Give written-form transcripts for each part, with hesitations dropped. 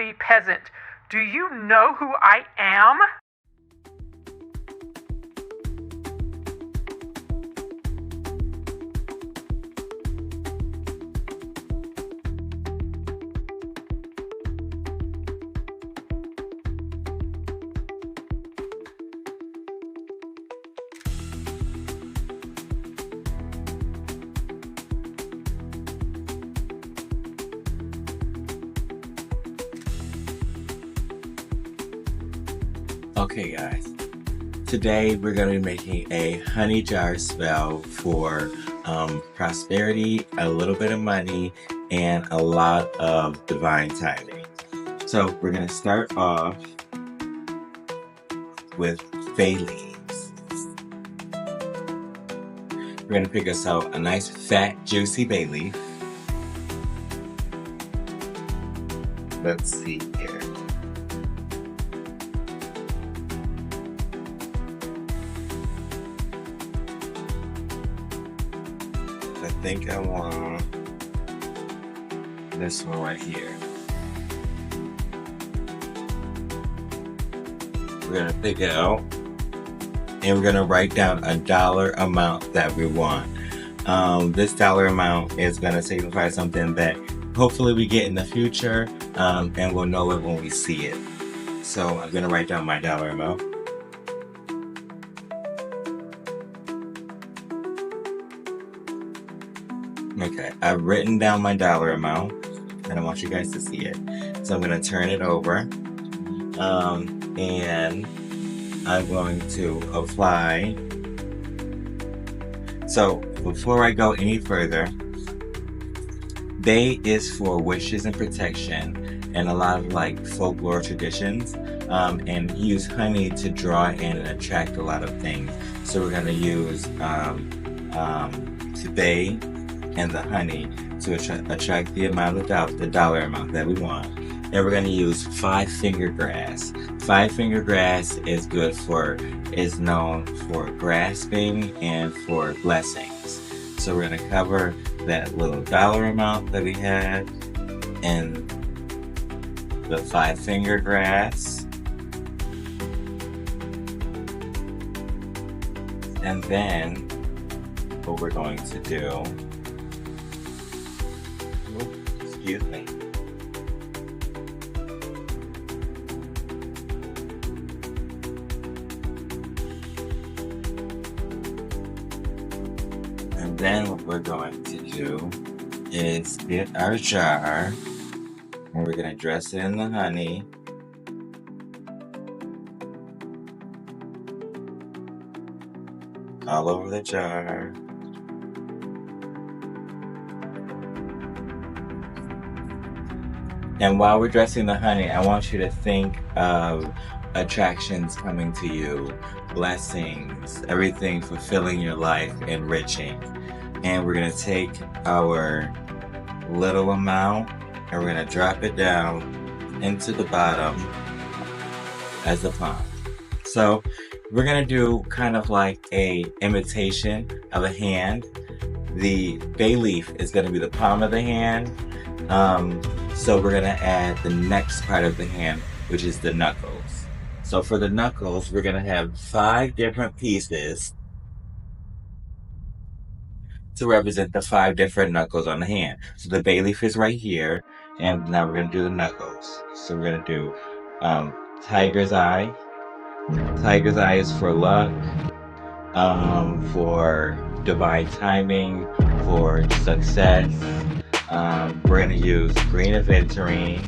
me, peasant. Do you know who I am? Okay guys, today we're going to be making a honey jar spell for prosperity, a little bit of money, and a lot of divine timing. So we're going to start off with bay leaves. We're going to pick us out a nice fat juicy bay leaf. Let's see here. I think I want this one right here. We're gonna pick it out and we're gonna write down a dollar amount that we want. This dollar amount is gonna signify something that hopefully we get in the future, and we'll know it when we see it. So I'm gonna write down my dollar amount. Okay, I've written down my dollar amount and I want you guys to see it. So I'm going to turn it over, and I'm going to apply. So before I go any further, bay is for wishes and protection and a lot of like folklore traditions, and use honey to draw in and attract a lot of things. So we're going to use the bay and the honey to attract the amount of the dollar amount that we want. And we're going to use 5-finger grass. 5-finger grass is known for grasping and for blessings. So we're going to cover that little dollar amount that we had in the 5-finger grass. And then what we're going to do, excuse me. And then what we're going to do is get our jar and we're going to dress it in the honey. All over the jar. And while we're dressing the honey, I want you to think of attractions coming to you, blessings, everything fulfilling your life, enriching. And we're going to take our little amount and we're going to drop it down into the bottom as a palm. So we're going to do kind of like a imitation of a hand. The bay leaf is going to be the palm of the hand. So we're going to add the next part of the hand, which is the knuckles. So for the knuckles, we're going to have 5 different pieces to represent the 5 different knuckles on the hand. So the bay leaf is right here, and now we're going to do the knuckles. So we're going to do tiger's eye. Tiger's eye is for luck, for divine timing, for success. We're going to use green aventurine,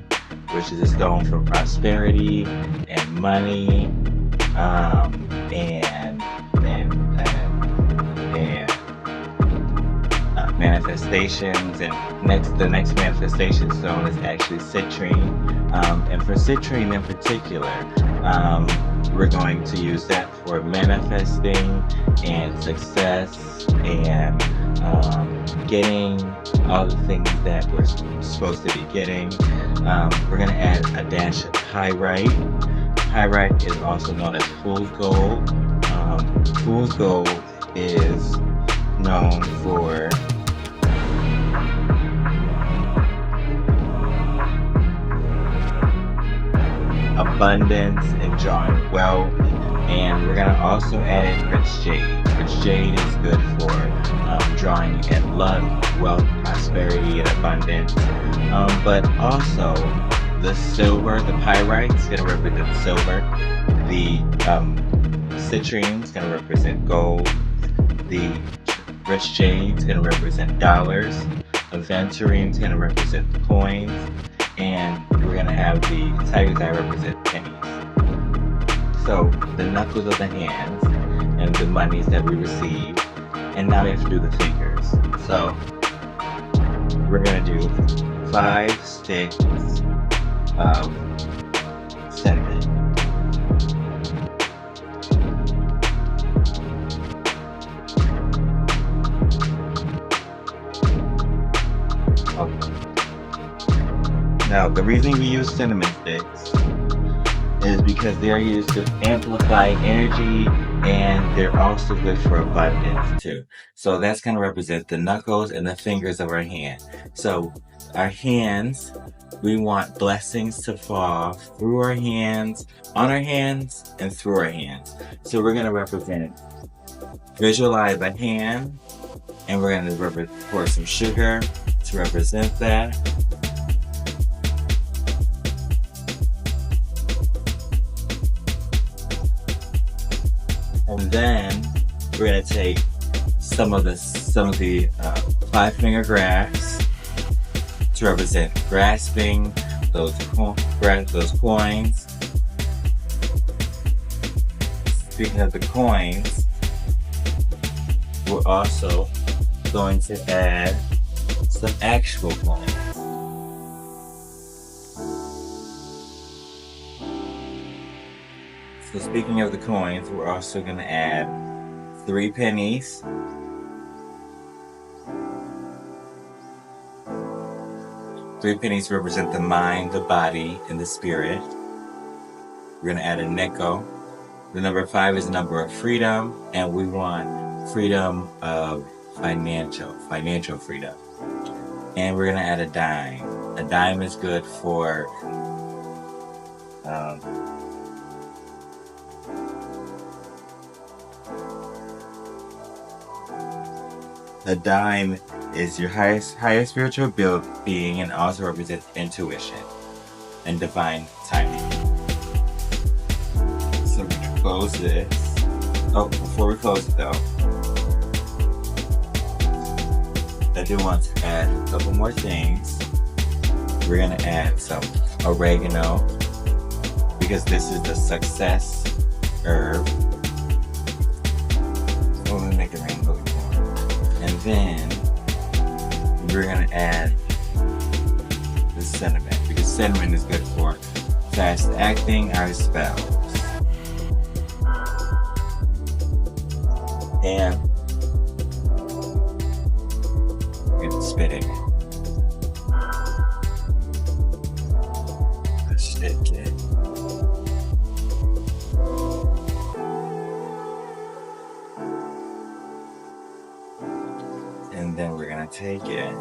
which is a stone for prosperity and money, and manifestations. And the next manifestation stone is actually citrine. And for citrine in particular, we're going to use that for manifesting and success and getting all the things that we're supposed to be getting. We're going to add a dash of pyrite. Pyrite is also known as fool's gold. Fool's gold is known for abundance and drawing wealth. And we're gonna also add in rich jade. Rich jade is good for drawing in luck, wealth, prosperity, and abundance. But also the silver, the pyrite is gonna represent silver. The citrine is gonna represent gold. The rich jade is gonna represent dollars. Aventurine is gonna represent the coins. And we're gonna have the tiger's eye represent pennies. So the knuckles of the hands and the monies that we receive, and now we have to do the fingers. So we're gonna do 5 sticks of cinnamon. Okay. Now the reason we use cinnamon sticks is because they are used to amplify energy, and they're also good for abundance too. So that's going to represent the knuckles and the fingers of our hand. So our hands, we want blessings to fall through our hands, on our hands, and through our hands. So we're going to visualize a hand, and we're going to pour some sugar to represent that. And then we're gonna take some of the 5-finger grasps to represent grasping those coins. Speaking of the coins, we're also going to add some actual coins. So speaking of the coins, we're also going to add 3 pennies. 3 pennies represent the mind, the body, and the spirit. We're going to add a nickel. The number 5 is the number of freedom, and we want freedom of financial freedom. And we're going to add a dime. A dime is good for a dime is your higher spiritual being, and also represents intuition and divine timing. So we're going to close this. Oh, before we close it though, I do want to add a couple more things. We're going to add some oregano, because this is the success herb. Oh, let me make it rainbow. And then we're going to add the cinnamon, because cinnamon is good for fast acting our spells. And we're going to spit it. Stick it. And then we're going to take it